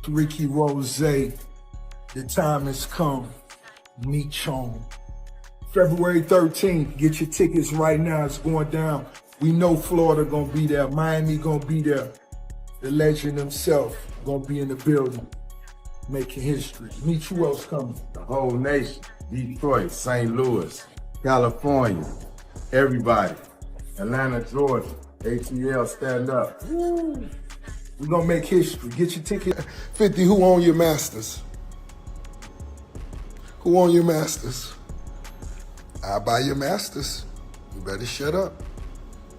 Ricky Rose, the time has come. Meech home. February 13th, get your tickets right now. It's going down. We know Florida gonna be there. Miami gonna be there. The legend himself gonna be in the building, making history. Meech, who else coming? The whole nation. Detroit, St. Louis, California, everybody. Atlanta, Georgia, ATL, stand up. Woo. We're gonna make history. Get your ticket. 50, who own your masters? Who own your masters? I buy your masters. You better shut up.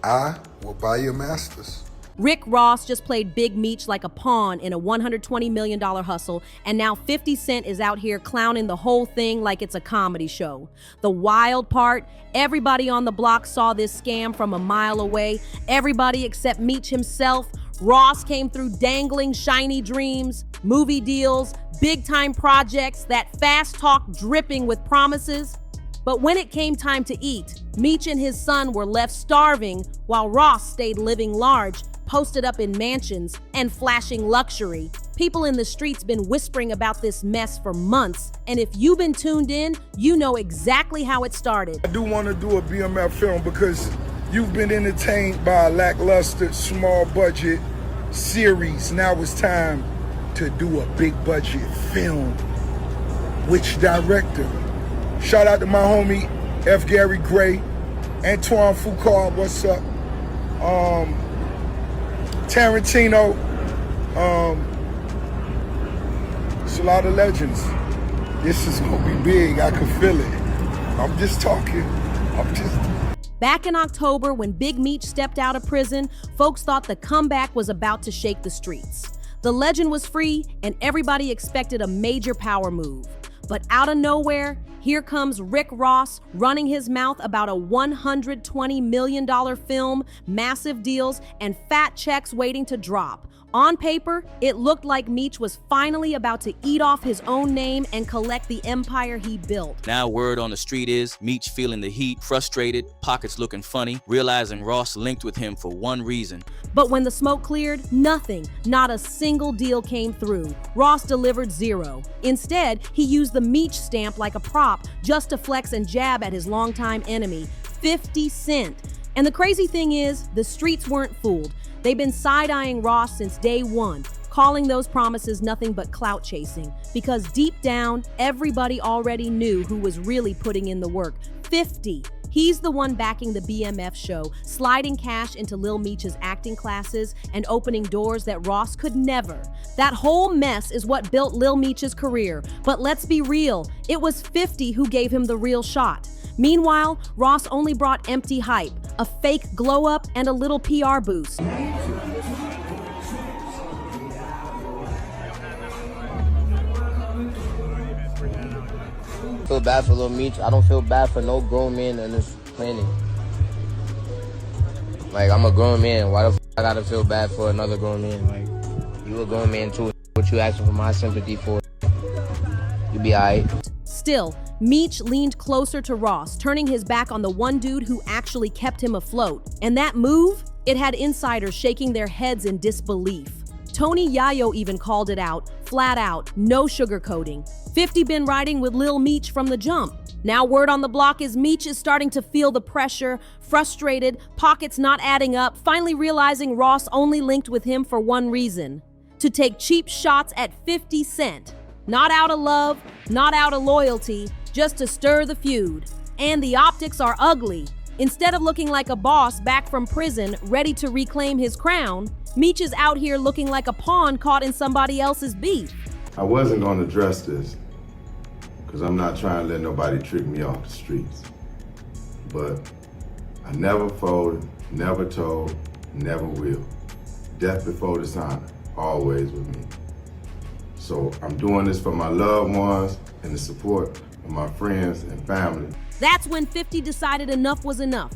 I will buy your masters. Rick Ross just played Big Meech like a pawn in a $120 million hustle, and now 50 Cent is out here clowning the whole thing like it's a comedy show. The wild part, everybody on the block saw this scam from a mile away. Everybody except Meech himself. Ross came through dangling shiny dreams, movie deals, big-time projects, that fast talk dripping with promises. But when it came time to eat, Meech and his son were left starving while Ross stayed living large, posted up in mansions and flashing luxury. People in the streets been whispering about this mess for months, and if you've been tuned in, you know exactly how it started. I do want to do a BMF film because you've been entertained by a lackluster, small budget series. Now it's time to do a big budget film. Which director? Shout out to my homie F. Gary Gray, Antoine Foucault, what's up? Tarantino. It's a lot of legends. This is gonna be big, I can feel it. I'm just talking. Back in October, when Big Meech stepped out of prison, folks thought the comeback was about to shake the streets. The legend was free, and everybody expected a major power move. But out of nowhere, here comes Rick Ross running his mouth about a $120 million film, massive deals, and fat checks waiting to drop. On paper, it looked like Meech was finally about to eat off his own name and collect the empire he built. Now word on the street is Meech feeling the heat, frustrated, pockets looking funny, realizing Ross linked with him for one reason. But when the smoke cleared, nothing, not a single deal came through. Ross delivered zero. Instead, he used the Meech stamp like a prop just to flex and jab at his longtime enemy, 50 Cent. And the crazy thing is, the streets weren't fooled. They've been side-eyeing Ross since day one, calling those promises nothing but clout chasing. Because deep down, everybody already knew who was really putting in the work. 50. He's the one backing the BMF show, sliding cash into Lil Meech's acting classes and opening doors that Ross could never. That whole mess is what built Lil Meech's career. But let's be real, it was 50 who gave him the real shot. Meanwhile, Ross only brought empty hype, a fake glow-up, and a little PR boost. I feel bad for Lil Meech. I don't feel bad for no grown man on this planet. Like, I'm a grown man. Why the f I gotta feel bad for another grown man? Like, you a grown man too. What you asking for my sympathy for? You be alright. Still, Meech leaned closer to Ross, turning his back on the one dude who actually kept him afloat. And that move? It had insiders shaking their heads in disbelief. Tony Yayo even called it out, flat out, no sugarcoating. 50 been riding with Lil Meech from the jump. Now word on the block is Meech is starting to feel the pressure, frustrated, pockets not adding up, finally realizing Ross only linked with him for one reason: to take cheap shots at 50 Cent. Not out of love, not out of loyalty, just to stir the feud. And the optics are ugly. Instead of looking like a boss back from prison, ready to reclaim his crown, Meech is out here looking like a pawn caught in somebody else's beef. I wasn't gonna address this, because I'm not trying to let nobody trick me off the streets. But I never folded, never told, never will. Death before dishonor, always with me. So I'm doing this for my loved ones and the support of my friends and family. That's when 50 decided enough was enough.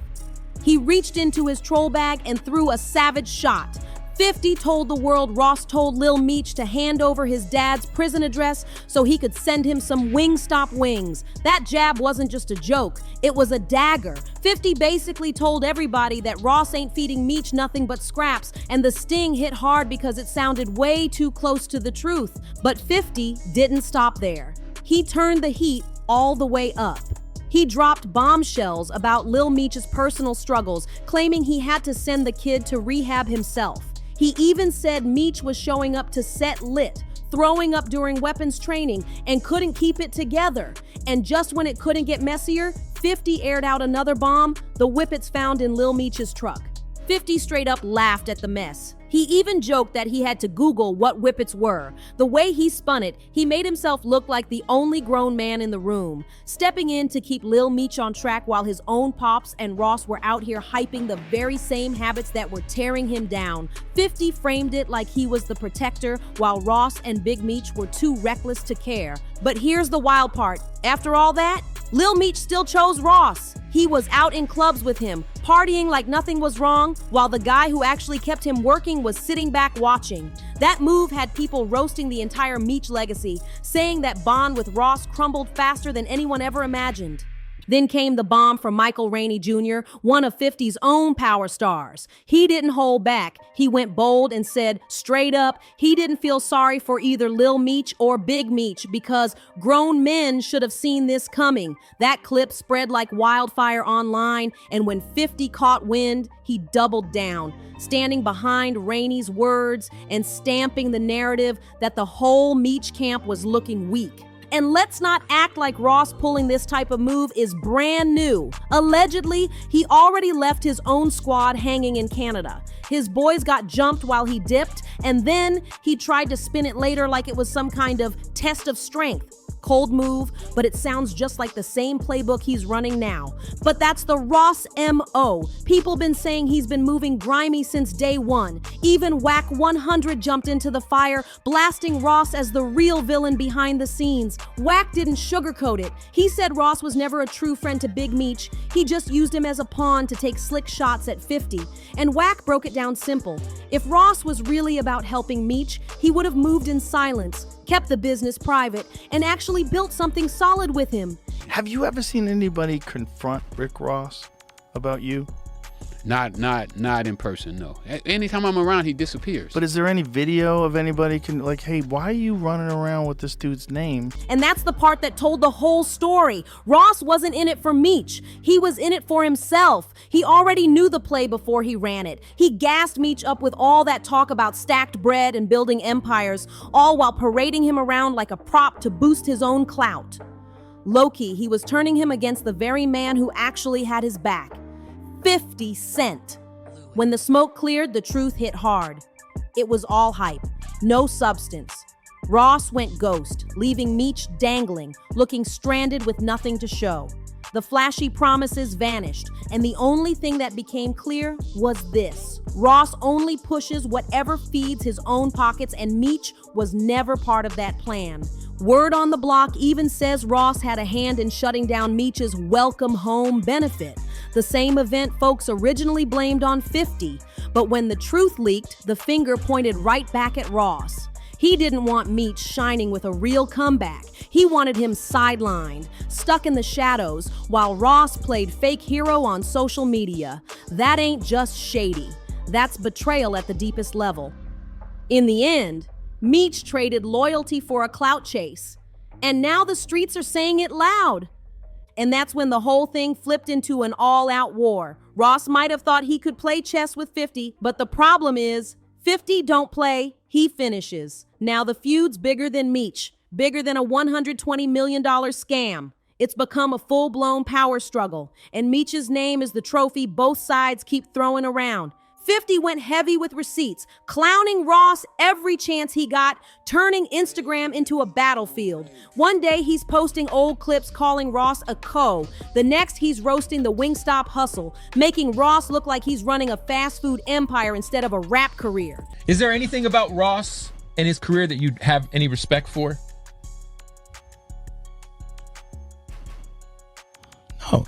He reached into his troll bag and threw a savage shot. 50 told the world Ross told Lil Meech to hand over his dad's prison address so he could send him some Wingstop wings. That jab wasn't just a joke, it was a dagger. 50 basically told everybody that Ross ain't feeding Meech nothing but scraps, and the sting hit hard because it sounded way too close to the truth. But 50 didn't stop there. He turned the heat all the way up. He dropped bombshells about Lil Meech's personal struggles, claiming he had to send the kid to rehab himself. He even said Meech was showing up to set lit, throwing up during weapons training, and couldn't keep it together. And just when it couldn't get messier, 50 aired out another bomb, the whippets found in Lil Meech's truck. 50 straight up laughed at the mess. He even joked that he had to Google what whippets were. The way he spun it, he made himself look like the only grown man in the room, stepping in to keep Lil Meech on track while his own pops and Ross were out here hyping the very same habits that were tearing him down. 50 framed it like he was the protector, while Ross and Big Meech were too reckless to care. But here's the wild part. After all that, Lil Meech still chose Ross. He was out in clubs with him, partying like nothing was wrong, while the guy who actually kept him working was sitting back watching. That move had people roasting the entire Meech legacy, saying that bond with Ross crumbled faster than anyone ever imagined. Then came the bomb from Michael Rainey Jr., one of 50's own power stars. He didn't hold back. He went bold and said straight up he didn't feel sorry for either Lil Meech or Big Meech because grown men should have seen this coming. That clip spread like wildfire online, and when 50 caught wind, he doubled down, standing behind Rainey's words and stamping the narrative that the whole Meech camp was looking weak. And let's not act like Ross pulling this type of move is brand new. Allegedly, he already left his own squad hanging in Canada. His boys got jumped while he dipped, and then he tried to spin it later like it was some kind of test of strength. Cold move, but it sounds just like the same playbook he's running now. But that's the Ross M.O. People been saying he's been moving grimy since day one. Even Whack 100 jumped into the fire, blasting Ross as the real villain behind the scenes. Whack didn't sugarcoat it. He said Ross was never a true friend to Big Meech. He just used him as a pawn to take slick shots at 50. And Whack broke it down simple. If Ross was really about helping Meech, he would have moved in silence, kept the business private, and actually built something solid with him. Have you ever seen anybody confront Rick Ross about you? Not in person, no. Anytime I'm around, he disappears. But is there any video of anybody like, hey, why are you running around with this dude's name? And that's the part that told the whole story. Ross wasn't in it for Meech. He was in it for himself. He already knew the play before he ran it. He gassed Meech up with all that talk about stacked bread and building empires, all while parading him around like a prop to boost his own clout. Low-key, he was turning him against the very man who actually had his back. 50 Cent. When the smoke cleared, the truth hit hard. It was all hype, no substance. Ross went ghost, leaving Meech dangling, looking stranded with nothing to show. The flashy promises vanished, and the only thing that became clear was this. Ross only pushes whatever feeds his own pockets, and Meech was never part of that plan. Word on the block even says Ross had a hand in shutting down Meech's Welcome Home benefit, the same event folks originally blamed on 50. But when the truth leaked, the finger pointed right back at Ross. He didn't want Meech shining with a real comeback. He wanted him sidelined, stuck in the shadows, while Ross played fake hero on social media. That ain't just shady. That's betrayal at the deepest level. In the end, Meech traded loyalty for a clout chase. And now the streets are saying it loud. And that's when the whole thing flipped into an all-out war. Ross might have thought he could play chess with 50, but the problem is, 50 don't play, he finishes. Now the feud's bigger than Meech, bigger than a $120 million scam. It's become a full-blown power struggle, and Meech's name is the trophy both sides keep throwing around. 50 went heavy with receipts, clowning Ross every chance he got, turning Instagram into a battlefield. One day he's posting old clips calling Ross a co. The next he's roasting the Wingstop hustle, making Ross look like he's running a fast food empire instead of a rap career. Is there anything about Ross and his career that you have any respect for?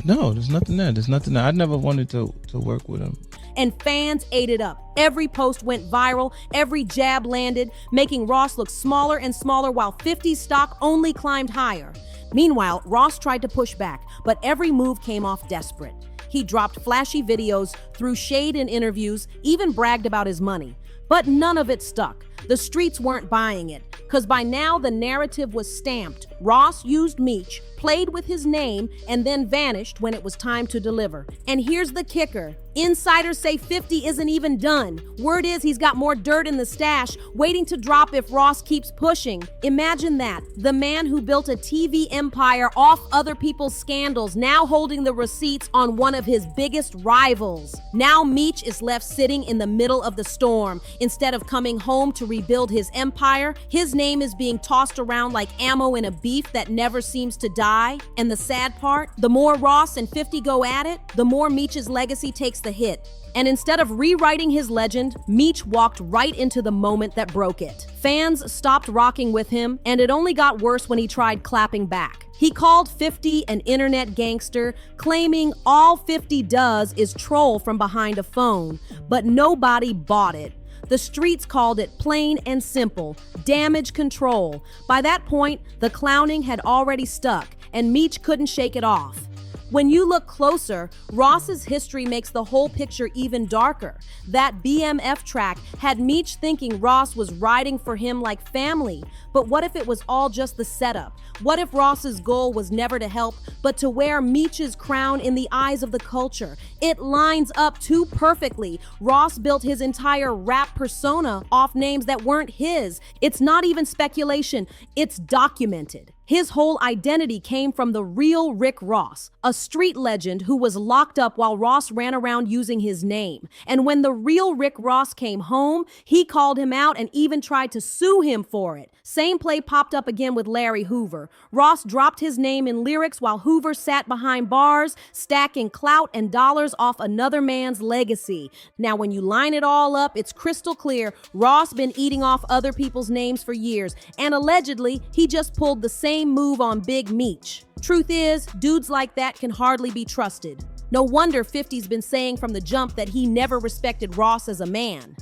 No, there's nothing there. There's nothing there. I never wanted to work with him. and fans ate it up. Every post went viral, every jab landed, making Ross look smaller and smaller while 50's stock only climbed higher. Meanwhile, Ross tried to push back, but every move came off desperate. He dropped flashy videos, threw shade in interviews, even bragged about his money. But none of it stuck. The streets weren't buying it, because by now the narrative was stamped. Ross used Meech, played with his name, and then vanished when it was time to deliver. And here's the kicker. Insiders say 50 isn't even done. Word is he's got more dirt in the stash, waiting to drop if Ross keeps pushing. Imagine that. The man who built a TV empire off other people's scandals, now holding the receipts on one of his biggest rivals. Now Meech is left sitting in the middle of the storm. Instead of coming home to rebuild his empire, his name is being tossed around like ammo in a beef that never seems to die. And the sad part, the more Ross and 50 go at it, the more Meech's legacy takes the hit. And instead of rewriting his legend, Meech walked right into the moment that broke it. Fans stopped rocking with him, and it only got worse when he tried clapping back. He called 50 an internet gangster, claiming all 50 does is troll from behind a phone, but nobody bought it. The streets called it plain and simple, damage control. By that point, the clowning had already stuck, and Meech couldn't shake it off. When you look closer, Ross's history makes the whole picture even darker. That BMF track had Meech thinking Ross was riding for him like family. But what if it was all just the setup? What if Ross's goal was never to help, but to wear Meech's crown in the eyes of the culture? It lines up too perfectly. Ross built his entire rap persona off names that weren't his. It's not even speculation, it's documented. His whole identity came from the real Rick Ross, a street legend who was locked up while Ross ran around using his name. And when the real Rick Ross came home, he called him out and even tried to sue him for it. Same play popped up again with Larry Hoover. Ross dropped his name in lyrics while Hoover sat behind bars, stacking clout and dollars off another man's legacy. Now, when you line it all up, it's crystal clear Ross been eating off other people's names for years, and allegedly, he just pulled the same move on Big Meech. Truth is, dudes like that can hardly be trusted. No wonder 50's been saying from the jump that he never respected Ross as a man.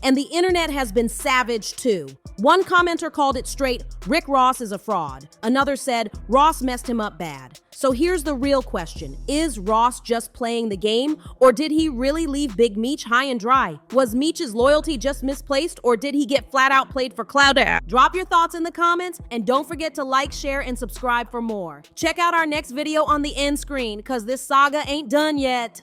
And the internet has been savage too. One commenter called it straight, Rick Ross is a fraud. Another said, Ross messed him up bad. So here's the real question. Is Ross just playing the game, or did he really leave Big Meech high and dry? Was Meech's loyalty just misplaced, or did he get flat out played for clout? Drop your thoughts in the comments, and don't forget to like, share, and subscribe for more. Check out our next video on the end screen, cause this saga ain't done yet.